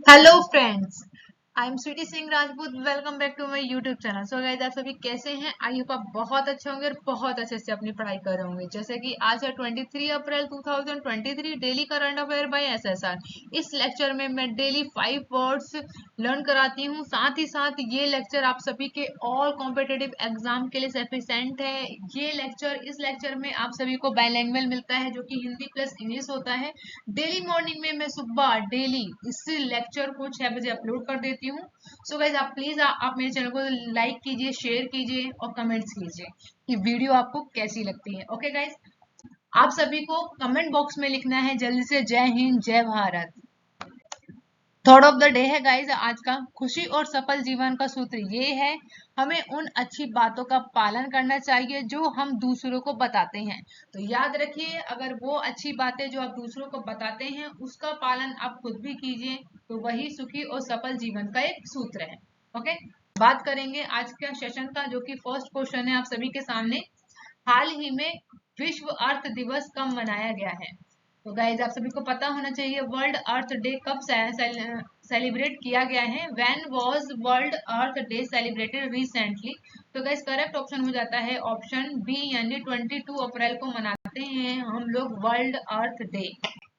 Hello friends, I am Sweety Singh Rajput. Welcome back to my YouTube channel. So guys, आप सभी कैसे हैं? आई होप आप बहुत अच्छे होंगे और बहुत अच्छे से अपनी पढ़ाई कर रहे होंगे। जैसे कि आज है 23 अप्रैल 2023, daily current affair by S S R. इस लेक्चर में मैं डेली 5 वर्ड्स लर्न कराती हूँ। साथ ही साथ ये लेक्चर आप सभी के ऑल कॉम्पिटेटिव एग्जाम के लिए सफिशिएंट है। इस लेक्चर में आप सभी को बाइलिंगुअल मिलता है, जो कि हिंदी प्लस इंग्लिश होता है। डेली मॉर्निंग में मैं सुबह डेली इस लेक्चर को 6 बजे अपलोड कर देती हूँ। सो गाइज, आप प्लीज आप मेरे चैनल को लाइक कीजिए, शेयर कीजिए और कमेंट्स कीजिए कि वीडियो आपको कैसी लगती है। ओके गाइज, आप सभी को कमेंट बॉक्स में लिखना है जल्दी से जय हिंद जय Bharat. Thought of the day है गाइज आज का, खुशी और सफल जीवन का सूत्र ये है, हमें उन अच्छी बातों का पालन करना चाहिए जो हम दूसरों को बताते हैं। तो याद रखिए, अगर वो अच्छी बातें जो आप दूसरों को बताते हैं उसका पालन आप खुद भी कीजिए, तो वही सुखी और सफल जीवन का एक सूत्र है। ओके, बात करेंगे आज का सेशन का, जो कि फर्स्ट क्वेश्चन है आप सभी के सामने। हाल ही में विश्व अर्थ दिवस कब मनाया गया है? तो गाइज, आप सभी को पता होना चाहिए वर्ल्ड अर्थ डे कब सेलिब्रेट किया गया है। When was world earth day celebrated recently? तो गाइज, करेक्ट ऑप्शन हो जाता है ऑप्शन बी, यानी 22 अप्रैल को मनाते हैं हम लोग वर्ल्ड अर्थ डे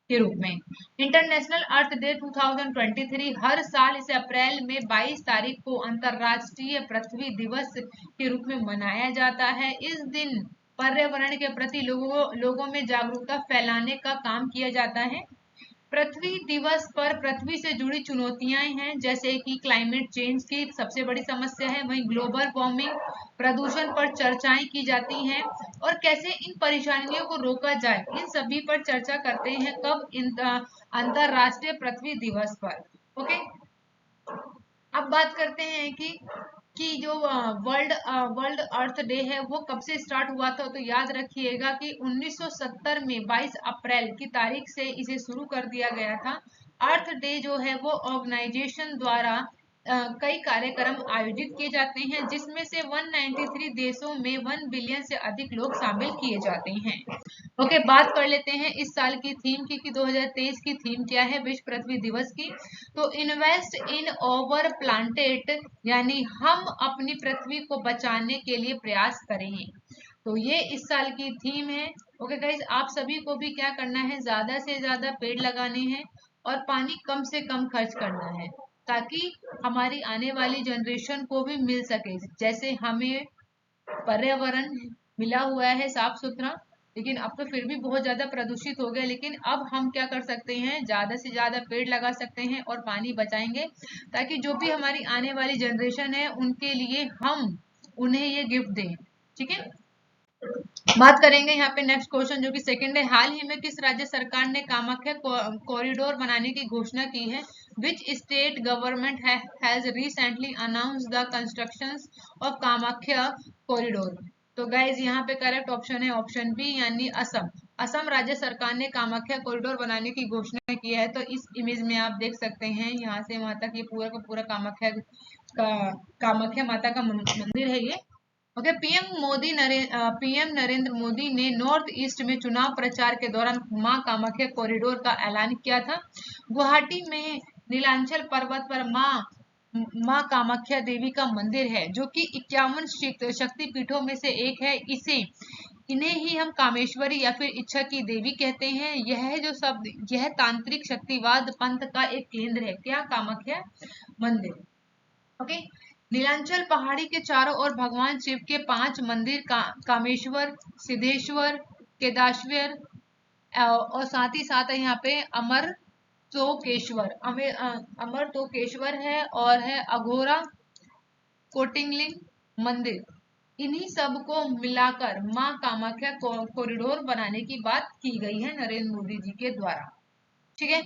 के रूप में। इंटरनेशनल अर्थ डे 2023 हर साल इसे अप्रैल में 22 तारीख को अंतरराष्ट्रीय पृथ्वी दिवस के रूप में मनाया जाता है। इस दिन पर्यावरण के प्रति लोगों में जागरूकता फैलाने का काम किया जाता है। पृथ्वी दिवस पर पृथ्वी से जुड़ी चुनौतियां हैं, जैसे कि क्लाइमेट चेंज की सबसे बड़ी समस्या है, वहीं ग्लोबल वार्मिंग, प्रदूषण पर चर्चाएं की जाती हैं और कैसे इन परेशानियों को रोका जाए, इन सभी पर चर्चा करते हैं कब, अंतरराष्ट्रीय पृथ्वी दिवस पर। ओके, अब बात करते हैं कि जो वर्ल्ड अर्थ डे है वो कब से स्टार्ट हुआ था। तो याद रखिएगा कि 1970 में 22 अप्रैल की तारीख से इसे शुरू कर दिया गया था। अर्थ डे जो है वो ऑर्गेनाइजेशन द्वारा कई कार्यक्रम आयोजित किए जाते हैं, जिसमें से 193 देशों में 1 बिलियन से अधिक लोग शामिल किए जाते हैं। ओके, बात कर लेते हैं इस साल की थीम की कि 2023 की थीम क्या है विश्व पृथ्वी दिवस की। तो इन्वेस्ट इन ओवर प्लांटेट, यानी हम अपनी पृथ्वी को बचाने के लिए प्रयास करें। तो ये इस साल की थीम है। ओके गाइज, आप सभी को भी क्या करना है, ज्यादा से ज्यादा पेड़ लगाने हैं और पानी कम से कम खर्च करना है, ताकि हमारी आने वाली जनरेशन को भी मिल सके। जैसे हमें पर्यावरण मिला हुआ है साफ सुथरा, लेकिन अब तो फिर भी बहुत ज्यादा प्रदूषित हो गया। लेकिन अब हम क्या कर सकते हैं, ज्यादा से ज्यादा पेड़ लगा सकते हैं और पानी बचाएंगे, ताकि जो भी हमारी आने वाली जनरेशन है उनके लिए हम उन्हें ये गिफ्ट दें। ठीक है, बात करेंगे यहाँ पे नेक्स्ट क्वेश्चन, जो कि सेकंड है। हाल ही में किस राज्य सरकार ने कामाख्या कॉरिडोर बनाने की घोषणा की है? Which state government has recently announced the construction of Kamakhya corridor? तो गाइज, यहाँ पे करेक्ट ऑप्शन है ऑप्शन बी, यानी असम। असम राज्य सरकार ने कामाख्या कॉरिडोर बनाने की घोषणा की है। तो इस इमेज में आप देख सकते हैं, यहाँ से वहां तक ये पूरा का पूरा का कामाख्या माता का मंदिर है ये। ओके, पीएम नरेंद्र मोदी ने नॉर्थ ईस्ट में चुनाव प्रचार के दौरान मां कामाख्या कॉरिडोर का ऐलान किया था। गुवाहाटी में नीलांचल पर्वत पर मां कामाख्या देवी का मंदिर है, जो कि 51 शक्ति पीठों में से एक है। इन्हें ही हम कामेश्वरी या फिर इच्छा की देवी कहते हैं। यह तांत्रिक शक्तिवाद पंथ का एक केंद्र है। क्या? कामाख्या मंदिर। ओके, नीलांचल पहाड़ी के चारों ओर भगवान शिव के 5 मंदिर कामेश्वर, सिद्धेश्वर, केदाश्वर और साथ ही साथ है यहाँ पे अमर तोकेश्वर है, और है अघोरा कोटिंगलिंग मंदिर। इन्हीं सब को मिलाकर मां कामाख्या कॉरिडोर बनाने की बात की गई है नरेंद्र मोदी जी के द्वारा। ठीक है,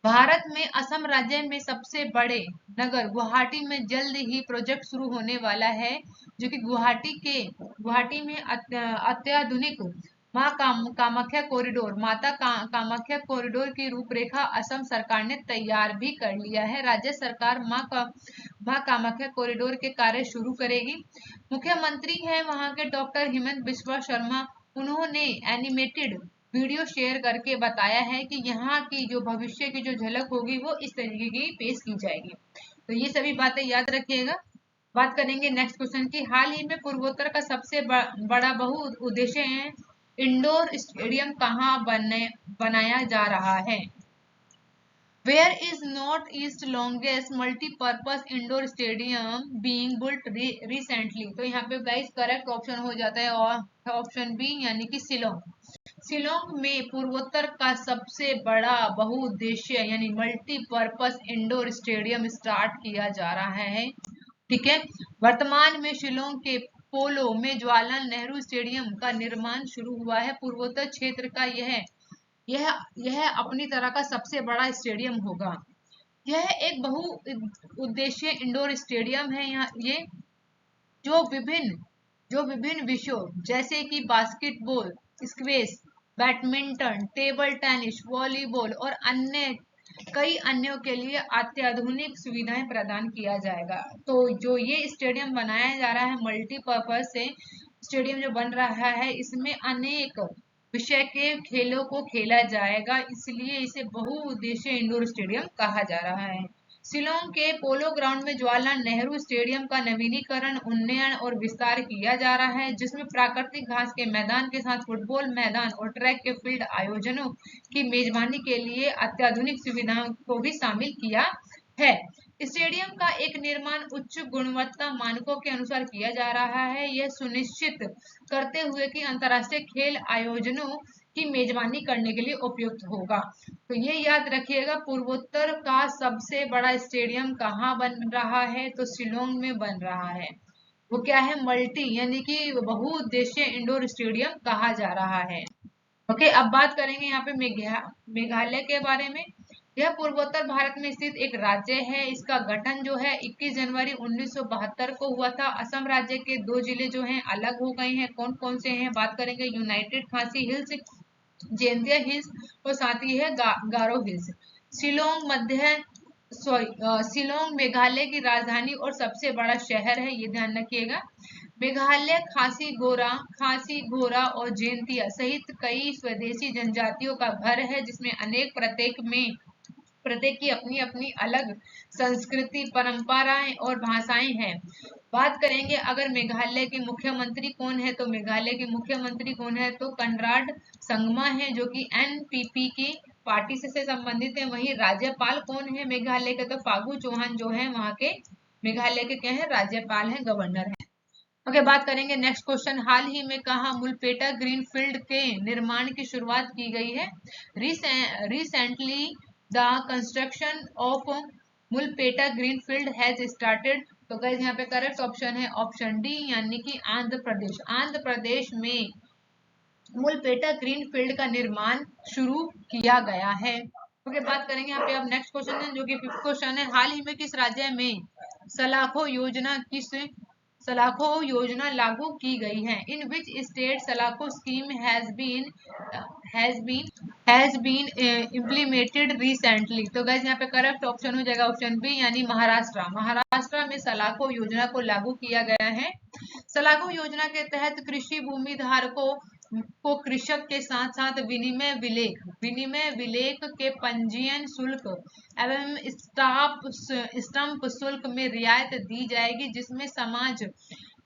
भारत में असम राज्य में सबसे बड़े नगर गुवाहाटी में जल्द ही प्रोजेक्ट शुरू होने वाला है, जो कि गुवाहाटी में अत्याधुनिक कामाख्या कॉरिडोर, कामाख्या कॉरिडोर की रूपरेखा असम सरकार ने तैयार भी कर लिया है। राज्य सरकार मां कामाख्या कॉरिडोर के कार्य शुरू करेगी। मुख्यमंत्री है वहां के डॉक्टर हेमंत बिस्वा शर्मा। उन्होंने एनिमेटेड वीडियो शेयर करके बताया है कि यहाँ की जो भविष्य की जो झलक होगी वो इस तरीके की पेश की जाएगी। तो ये सभी बातें याद रखिएगा। बात करेंगे नेक्स्ट क्वेश्चन की। हाल ही में पूर्वोत्तर का सबसे बड़ा बहुउद्देशीय इंडोर स्टेडियम कहाँ बनाया जा रहा है? Where is Northeast longest multi-purpose indoor stadium being built recently? तो यहाँ पे गाइस करेक्ट ऑप्शन हो जाता है और ऑप्शन बी यानी कि शिलोंग। शिलोंग में पूर्वोत्तर का सबसे बड़ा बहुउद्देशीय यानी मल्टीपर्पस इंडोर स्टेडियम स्टार्ट किया जा रहा है। ठीक है, वर्तमान में शिलोंग के पोलो में जवाहरलाल नेहरू स्टेडियम का निर्माण शुरू हुआ है। पूर्वोत्तर क्षेत्र का यह अपनी तरह का सबसे बड़ा स्टेडियम होगा। यह एक बहु उद्देशीय इंडोर स्टेडियम है। यहाँ ये जो विभिन्न विषयों जैसे कि basketball, squash, badminton, table tennis, volleyball और कई अन्यों के लिए अत्याधुनिक सुविधाएं प्रदान किया जाएगा। तो जो ये स्टेडियम बनाया जा रहा है मल्टीपर्पज से स्टेडियम जो बन रहा है, इसमें अनेक विषय के खेलों को खेला जाएगा, इसलिए इसे बहुउद्देशीय इंडोर स्टेडियम कहा जा रहा है। शिलोंग के पोलो ग्राउंड में जवाहरलाल नेहरू स्टेडियम का नवीनीकरण, उन्नयन और विस्तार किया जा रहा है, जिसमें प्राकृतिक घास के मैदान के साथ फुटबॉल मैदान और ट्रैक के फील्ड आयोजनों की मेजबानी के लिए अत्याधुनिक सुविधाओं को भी शामिल किया है। स्टेडियम का एक निर्माण उच्च गुणवत्ता मानकों के अनुसार किया जा रहा है, यह सुनिश्चित करते हुए कि अंतर्राष्ट्रीय खेल आयोजनों की मेजबानी करने के लिए उपयुक्त होगा। तो ये याद रखिएगा, पूर्वोत्तर का सबसे बड़ा स्टेडियम कहाँ बन रहा है? तो शिलोंग में बन रहा है। वो क्या है? मल्टी यानी कि बहुउद्देशीय इंडोर स्टेडियम कहा जा रहा है। ओके, अब बात करेंगे यहाँ पे मेघालय के बारे में। यह पूर्वोत्तर भारत में स्थित एक राज्य है। इसका गठन जो है 21 जनवरी 1972 को हुआ था। असम राज्य के 2 जिले जो हैं अलग हो गए हैं। कौन कौन से हैं? बात करेंगे यूनाइटेड खासी हिल्स, जैंतिया हिल्स और साथ ही है गारो हिल्स। शिलोंग शिलोंग मेघालय की राजधानी और सबसे बड़ा शहर है, ये ध्यान रखिएगा। मेघालय खासी घोरा और जैंतिया सहित कई स्वदेशी जनजातियों का घर है, जिसमें प्रत्येक की अपनी अपनी अलग संस्कृति, परंपराएं और भाषाएं हैं। बात करेंगे अगर मेघालय के मुख्यमंत्री कौन है, तो मेघालय के मुख्यमंत्री कौन है? तो कनराड संगमा है, जो कि एनपीपी की पार्टी से संबंधित है। वहीं राज्यपाल कौन है मेघालय के? तो फागू चौहान जो है वहां के मेघालय के क्या है? राज्यपाल है, गवर्नर है। ओके, बात करेंगे नेक्स्ट क्वेश्चन। हाल ही में कहा मुलपेटा ग्रीन फील्ड के निर्माण की शुरुआत की गई है? Recently the construction of Mulapeta green field has started. तो गाइस यहाँ पे करेक्ट ऑप्शन है ऑप्शन डी यानी कि आंध्र प्रदेश। आंध्र प्रदेश में मुलपेटा ग्रीन फील्ड का निर्माण शुरू किया गया है। ओके, बात करेंगे यहाँ पे अब नेक्स्ट क्वेश्चन है जो कि 5th क्वेश्चन है। हाल ही में किस राज्य में सलाखों योजना लागू की गई है? इन विच स्टेट सलाखों scheme has been implemented recently. तो गाइस यहाँ पे करेक्ट ऑप्शन हो जाएगा ऑप्शन बी यानी महाराष्ट्र। महाराष्ट्र में सलाखों योजना को लागू किया गया है। सलाखों योजना के तहत कृषि भूमि धारकों को कृषक के साथ साथ विनिमय विलेख के पंजीयन शुल्क एवं स्टंप शुल्क में रियायत दी जाएगी, जिसमें समाज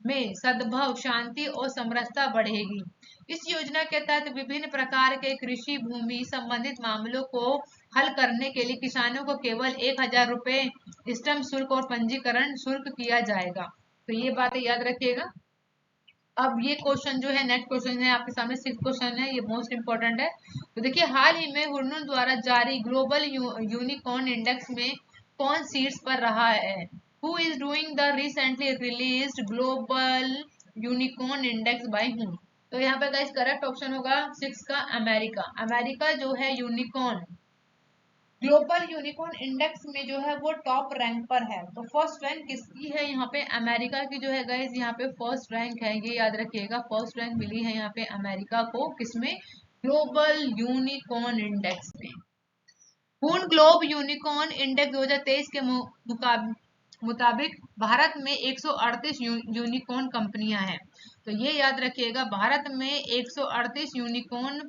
में सद्भाव, शांति और समरसता बढ़ेगी। इस योजना के तहत विभिन्न प्रकार के कृषि भूमि संबंधित मामलों को हल करने के लिए किसानों को केवल 1000 रुपए स्टंप शुल्क और पंजीकरण शुल्क किया जाएगा। तो ये बातें याद रखिएगा। अब ये क्वेश्चन जो है नेक्स्ट क्वेश्चन है आपके सामने 6th क्वेश्चन है, ये मोस्ट इंपॉर्टेंट है। तो देखिए, हाल ही में हुर्नून द्वारा जारी ग्लोबल यूनिकॉर्न इंडेक्स में कौन शीर्ष पर रहा है? Who is doing the recently released global unicorn index bye whom? तो यहाँ पे गाइस करेक्ट ऑप्शन होगा 6 का अमेरिका। अमेरिका जो है ग्लोबल यूनिकॉर्न इंडेक्स में जो है वो टॉप रैंक पर है। तो फर्स्ट रैंक किसकी है? यहाँ पे अमेरिका की जो है गाइस, यहाँ पे फर्स्ट रैंक है, ये याद रखिएगा। फर्स्ट रैंक मिली है यहाँ पे अमेरिका को, किसमें? ग्लोबल यूनिकॉर्न इंडेक्स में। पूर्ण ग्लोब यूनिकॉर्न इंडेक्स 2023 के मुताबिक भारत में 138 यूनिकॉर्न कंपनियां हैं। तो ये याद रखिएगा, भारत में 138 यूनिकॉर्न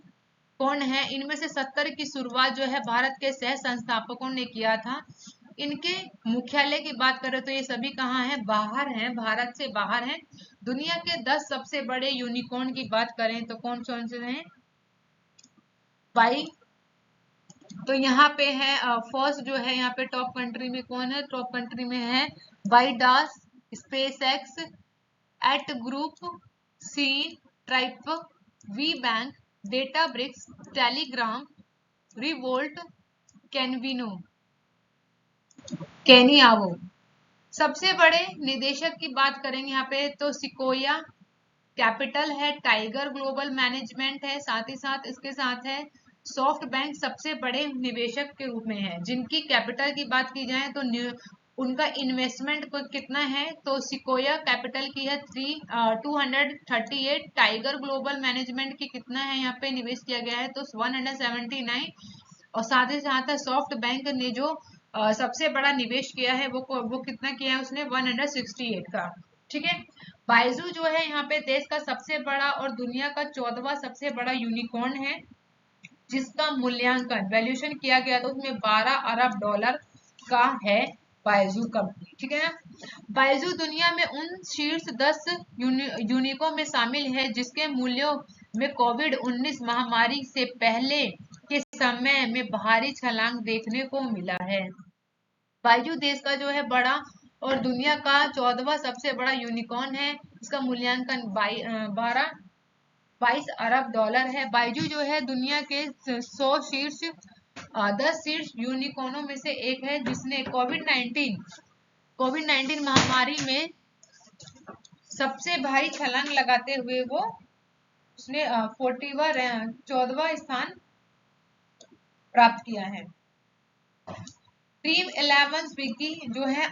कौन है? इनमें से 70 की शुरुआत जो है भारत के सह संस्थापकों ने किया था। इनके मुख्यालय की बात करें तो ये सभी कहाँ हैं? बाहर हैं, भारत से बाहर हैं। दुनिया के 10 सबसे बड़े यूनिकॉर्न की बात करें तो कौन कौन से हैं भाई? तो यहाँ पे है फर्स्ट जो है, यहाँ पे टॉप कंट्री में कौन है? टॉप कंट्री में है बाइडास, स्पेस एक्स, एट ग्रुप, सी, ट्राइप, WeBank, Databricks, Telegram, Revolut, कैनविनो, कैनियावो। सबसे बड़े निदेशक की बात करेंगे यहाँ पे तो सिकोया कैपिटल है, टाइगर ग्लोबल मैनेजमेंट है, साथ ही साथ इसके साथ है सॉफ्ट बैंक सबसे बड़े निवेशक के रूप में है। जिनकी कैपिटल की बात की जाए तो उनका इन्वेस्टमेंट कितना है? तो सिकोया कैपिटल की है 238, टाइगर ग्लोबल मैनेजमेंट की कितना है यहाँ पे निवेश किया गया है? तो 179, और साथ ही साथ सॉफ्ट बैंक ने जो सबसे बड़ा निवेश किया है वो कितना किया है उसने? 168 का। ठीक है। बायजू जो है यहाँ पे देश का सबसे बड़ा और दुनिया का 14वां सबसे बड़ा यूनिकॉर्न है, जिसका मूल्यांकन वैल्यूएशन किया गया था उसमें 12 अरब डॉलर का है बायजू कंपनी। ठीक है ना। बायजू दुनिया में उन शीर्ष 10 यूनिकों में शामिल है जिसके मूल्यों में कोविड-19 महामारी से पहले के समय में भारी छलांग देखने को मिला है। बायजू देश का जो है बड़ा और दुनिया का 14वां सबसे बड़ा यूनिकॉर्न है। इसका मूल्यांकन 22 अरब डॉलर है। बायजू जो है दुनिया के 100 शीर्ष 10 शीर्ष यूनिकॉर्नों में से एक है, जिसने कोविड 19 महामारी में सबसे भारी छलांग लगाते हुए वो उसने 14वां स्थान प्राप्त किया है। टीम 11 स्विगी जो है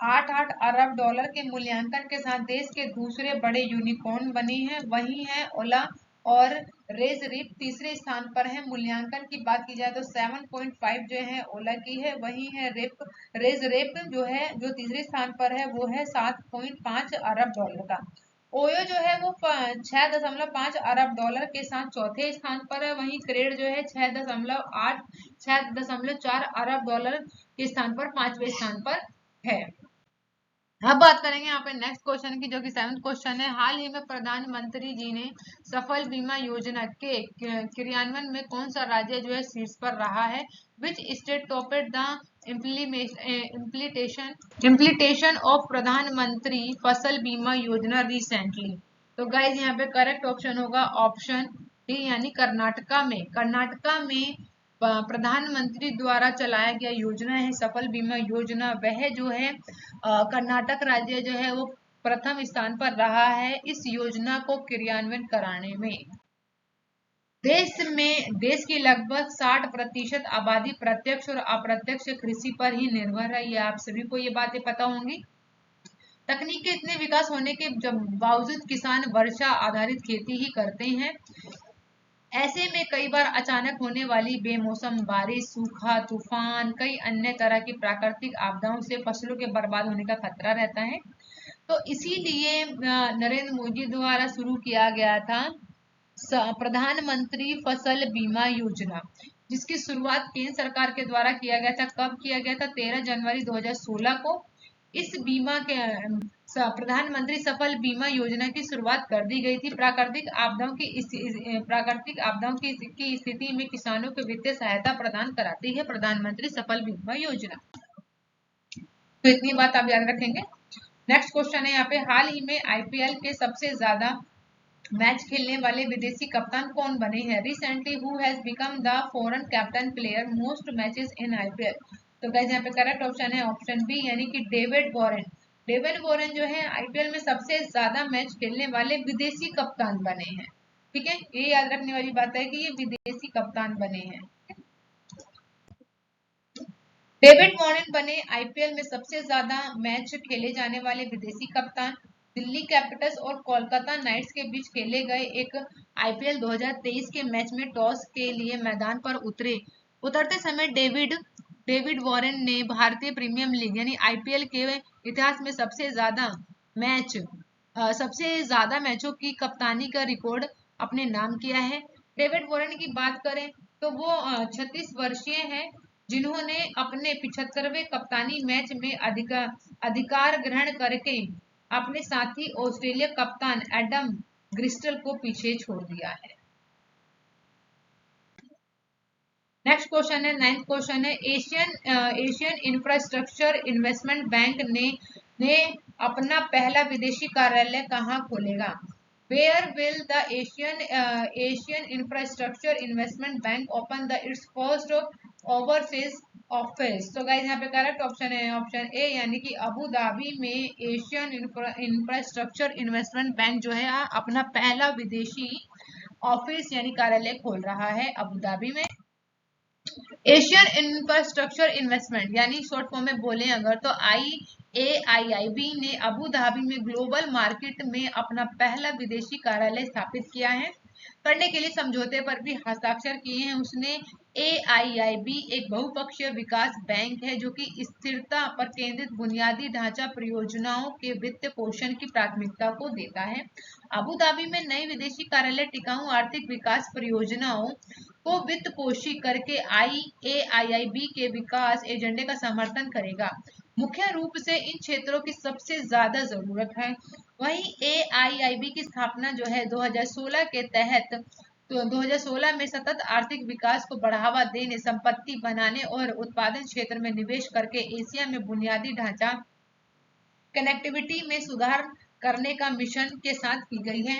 8 अरब डॉलर के मूल्यांकन के साथ देश के दूसरे बड़े यूनिकॉर्न बनी है। वही है ओला और रेजरिप तीसरे स्थान पर है। मूल्यांकन की बात की जाए तो 7.5 जो है ओला की है। वही है रेजरिप जो है जो तीसरे स्थान पर है वो है 7.5 अरब डॉलर का। ओयो जो है वो 6.5 अरब डॉलर के साथ चौथे स्थान पर है। वहीं क्रेड जो है 6.4 अरब डॉलर के स्थान पर 5वें स्थान पर है। अब बात करेंगे यहाँ पे नेक्स्ट क्वेश्चन की, जो कि 7th क्वेश्चन है। हाल ही में प्रधानमंत्री जी ने सफल बीमा योजना के क्रियान्वयन में कौन सा राज्य जो है शीर्ष पर रहा है? विच स्टेट टॉपेड द इम्प्लीटेशन ऑफ प्रधानमंत्री फसल बीमा योजना रिसेंटली? तो गाइज यहाँ पे करेक्ट ऑप्शन होगा ऑप्शन डी, यानी कर्नाटका में। कर्नाटका में प्रधानमंत्री द्वारा चलाया गया योजना है सफल बीमा योजना। वह जो है कर्नाटक राज्य जो है वो प्रथम स्थान पर रहा है इस योजना को क्रियान्वयन कराने में। देश की लगभग 60% आबादी प्रत्यक्ष और अप्रत्यक्ष कृषि पर ही निर्भर है। ये आप सभी को ये बातें पता होंगी। तकनीक के इतने विकास होने के बावजूद किसान वर्षा आधारित खेती ही करते हैं। ऐसे में कई बार अचानक होने वाली बेमौसम बारिश, सूखा, तूफान, कई अन्य तरह की प्राकृतिक आपदाओं से फसलों के बर्बाद होने का खतरा रहता है। तो इसीलिए नरेंद्र मोदी द्वारा शुरू किया गया था प्रधानमंत्री फसल बीमा योजना, जिसकी शुरुआत केंद्र सरकार के द्वारा किया गया था। कब किया गया था? 13 जनवरी 2016 को इस बीमा के प्रधानमंत्री सफल बीमा योजना की शुरुआत कर दी गई थी। प्राकृतिक आपदाओं की स्थिति में किसानों को वित्तीय सहायता प्रदान कराती है प्रधानमंत्री सफल बीमा योजना। तो इतनी बात आप याद रखेंगे। नेक्स्ट क्वेश्चन है यहाँ पे, हाल ही में आईपीएल के सबसे ज्यादा मैच खेलने वाले विदेशी कप्तान कौन बने हैं? Recently who has become the foreign captain player most matches in IPL? तो गाइस यहाँ पे करेक्ट ऑप्शन है ऑप्शन बी, यानी कि डेविड वॉरेन। डेविड वॉरेन जो है आईपीएल में सबसे ज्यादा मैच खेलने वाले विदेशी कप्तान बने हैं। ठीक है, ये याद रखने वाली बात है कि ये विदेशी कप्तान बने हैं। डेविड वॉरेन बने आईपीएल में सबसे ज्यादा मैच खेले जाने वाले विदेशी कप्तान। दिल्ली कैपिटल्स और कोलकाता नाइट्स के बीच खेले गए एक आईपीएल 2023 के मैच में टॉस के लिए मैदान पर उतरते समय डेविड वॉरेन ने भारतीय प्रीमियर लीग यानी आईपीएल के इतिहास में सबसे ज्यादा मैचों की कप्तानी का रिकॉर्ड अपने नाम किया है। डेविड वॉरेन की बात करें तो वो 36 वर्षीय हैं, जिन्होंने अपने 75वें कप्तानी मैच में अधिकार ग्रहण करके अपने साथी ऑस्ट्रेलिया कप्तान एडम ग्रिस्टल को पीछे छोड़ दिया है। नेक्स्ट क्वेश्चन है, 9th क्वेश्चन है, एशियन इंफ्रास्ट्रक्चर इन्वेस्टमेंट बैंक ने अपना पहला विदेशी कार्यालय कहाँ खोलेगा? Where will the Asian infrastructure investment bank open the its first overseas office? तो गाइस यहाँ पे करेक्ट ऑप्शन है ऑप्शन ए, यानी कि अबू धाबी में एशियन इंफ्रास्ट्रक्चर इन्वेस्टमेंट बैंक जो है अपना पहला विदेशी ऑफिस यानी कार्यालय खोल रहा है अबू धाबी में। एशियन इंफ्रास्ट्रक्चर इन्वेस्टमेंट यानी शॉर्ट फॉर्म में बोले अगर तो IAIIB ने अबू धाबी में ग्लोबल मार्केट में अपना पहला विदेशी कार्यालय स्थापित किया है, करने के लिए समझौते पर भी हस्ताक्षर किए हैं उसने। AIIB एक बहुपक्षीय विकास बैंक है जो कि स्थिरता पर केंद्रित बुनियादी ढांचा परियोजनाओं के वित्त पोषण की प्राथमिकता को देता है। अबू धाबी में नए विदेशी कार्यालय टिकाऊ आर्थिक विकास परियोजनाओं को वित्त पोषी करके IAIIB के विकास एजेंडे का समर्थन करेगा। मुख्य रूप से इन क्षेत्रों की सबसे ज्यादा जरूरत है। वहीं AIIB की स्थापना जो है 2016 के तहत, तो 2016 में सतत आर्थिक विकास को बढ़ावा देने, संपत्ति बनाने और उत्पादन क्षेत्र में निवेश करके एशिया में बुनियादी ढांचा कनेक्टिविटी में सुधार करने का मिशन के साथ की गई है।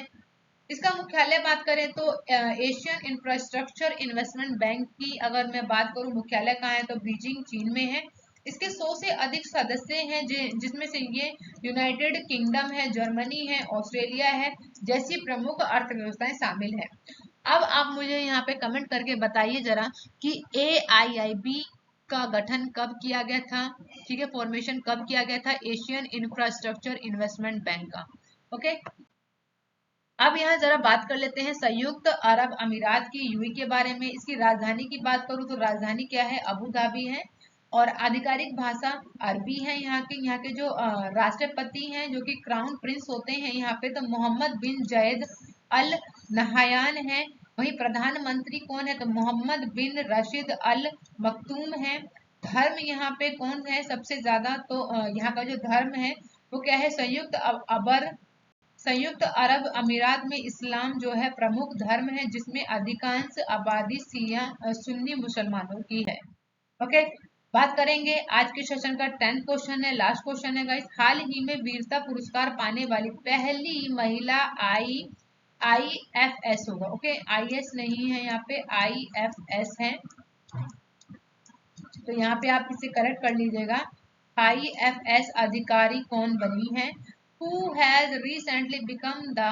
इसका मुख्यालय बात करें तो एशियन इंफ्रास्ट्रक्चर इन्वेस्टमेंट बैंक की अगर मैं बात करूं मुख्यालय कहाँ है तो बीजिंग चीन में है। इसके 100 से अधिक सदस्य हैं जिसमें से ये यूनाइटेड किंगडम है, जर्मनी है, ऑस्ट्रेलिया है जैसी प्रमुख अर्थव्यवस्थाएं शामिल है। अब आप मुझे यहाँ पे कमेंट करके बताइए जरा कि AIIB का गठन कब किया गया था, ठीक है, फॉर्मेशन कब किया गया था एशियन इंफ्रास्ट्रक्चर इन्वेस्टमेंट बैंक का। ओके, अब यहाँ जरा बात कर लेते हैं संयुक्त अरब अमीरात की यूएई के बारे में। इसकी राजधानी की बात करूँ तो राजधानी क्या है, अबू धाबी है, और आधिकारिक भाषा अरबी है। यहाँ के जो राष्ट्रपति हैं जो कि क्राउन प्रिंस होते हैं यहाँ पे, तो मोहम्मद बिन जायद अल नहायान है। वहीं प्रधानमंत्री कौन है तो मोहम्मद बिन रशीद अल मखतूम है। धर्म यहाँ पे कौन है सबसे ज्यादा, तो यहाँ का जो धर्म है वो क्या है, संयुक्त अरब अमीरात में इस्लाम जो है प्रमुख धर्म है, जिसमें अधिकांश आबादी सुन्नी मुसलमानों की है। ओके, बात करेंगे आज के सेशन का 10th क्वेश्चन है, लास्ट क्वेश्चन है गाइस। हाल ही में वीरता पुरस्कार पाने वाली पहली महिला IFS होगा। ओके, IS नहीं है यहाँ पे, IFS है, तो यहाँ पे आप इसे करेक्ट कर लीजिएगा। IFS अधिकारी कौन बनी है? Who has recently become the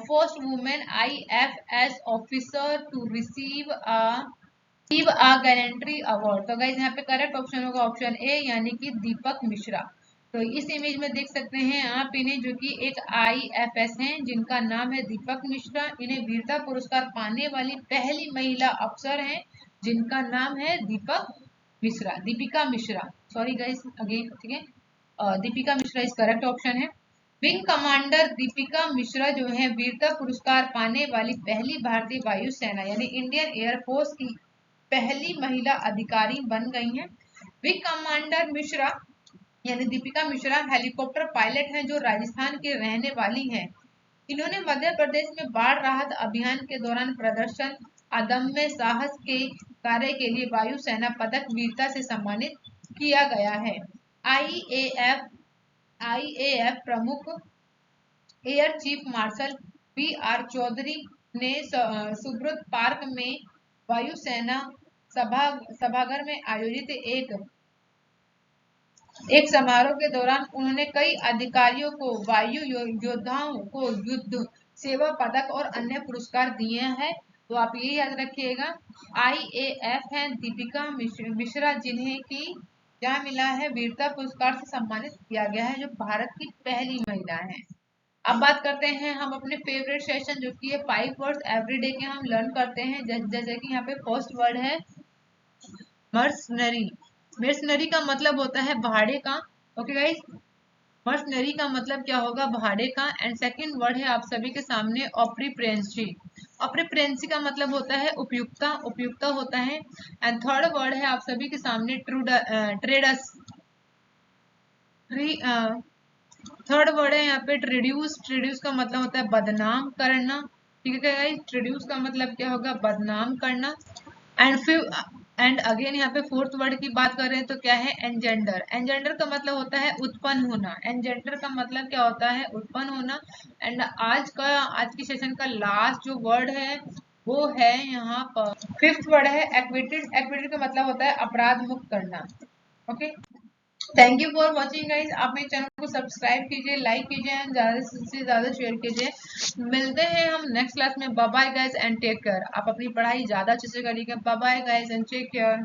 first woman IFS officer to receive a gallantry award? तो गाइस यहाँ पे करेक्ट ऑप्शन होगा ऑप्शन ए, यानी कि दीपक मिश्रा। तो इस इमेज में देख सकते हैं आप इन्हें, जो कि एक IFS हैं जिनका नाम है दीपक मिश्रा। इन्हें वीरता पुरस्कार पाने वाली पहली महिला अफसर हैं जिनका नाम है Deepika Mishra, sorry guys again, ठीक है, दीपिका मिश्रा इस करेक्ट ऑप्शन है। विंग कमांडर दीपिका मिश्रा जो है वीरता पुरस्कार पाने वाली पहली भारतीय वायुसेना यानी इंडियन एयरफोर्स की पहली महिला अधिकारी बन गई हैं। विंग कमांडर मिश्रा यानी दीपिका मिश्रा हेलीकॉप्टर पायलट हैं जो राजस्थान के रहने वाली हैं। इन्होंने मध्य प्रदेश में बाढ़ राहत अभियान के दौरान प्रदर्शन अदम्य साहस के कार्य के लिए वायुसेना पदक वीरता से सम्मानित किया गया है। IAF प्रमुख air chief marshal BR Chaudhari ने सुब्रत पार्क में वायुसेना सभागार में आयोजित एक समारोह के दौरान उन्होंने कई अधिकारियों को, वायु योद्धाओं को युद्ध सेवा पदक और अन्य पुरस्कार दिए हैं। तो आप ये याद रखिएगा, IAF है दीपिका मिश्रा जिन्हें की क्या मिला है, वीरता पुरस्कार से सम्मानित किया गया है, जो भारत की पहली महिला है। अब बात करते हैं हम अपने फेवरेट सेशन जो कि है 5 वर्ड्स एवरीडे के हम लर्न करते हैं। जैसे कि यहाँ पे फर्स्ट वर्ड है मर्सनरी। मर्सनरी का मतलब होता है भाड़े का। ओके गाइस, मर्सनरी का मतलब क्या होगा, भाड़े का। एंड सेकंड वर्ड है आप सभी के सामने ऑप्रीप्रेंसी। ऑप्रीप्रेंसी का मतलब होता है उपयुक्ता, उपयुक्ता होता है। एंड थर्ड वर्ड है आप सभी के सामने ट्रेडस। थर्ड वर्ड है यहाँ पे ट्रेड्यूस। ट्रेड्यूस का मतलब होता है बदनाम करना। ठीक है गाइस, ट्रेड्यूस का मतलब क्या होगा, बदनाम करना। एंड फिर एंड अगेन यहाँ पे फोर्थ वर्ड की बात कर रहे हैं तो क्या है, एनजेंडर। एनजेंडर का मतलब होता है उत्पन्न होना। एनजेंडर का मतलब क्या होता है, उत्पन्न होना। एंड आज की सेशन का लास्ट जो वर्ड है वो है यहाँ पर फिफ्थ वर्ड है एक्विटेड। एक्विटेड का मतलब होता है अपराध मुक्त करना। Okay, thank you for watching guys. आप मेरे चैनल को सब्सक्राइब कीजिए, लाइक कीजिए एंड ज्यादा से ज्यादा शेयर कीजिए। मिलते हैं हम नेक्स्ट क्लास में। Bye bye guys and take care. आप अपनी पढ़ाई ज्यादा अच्छे से करिएगा। Bye bye guys and take care.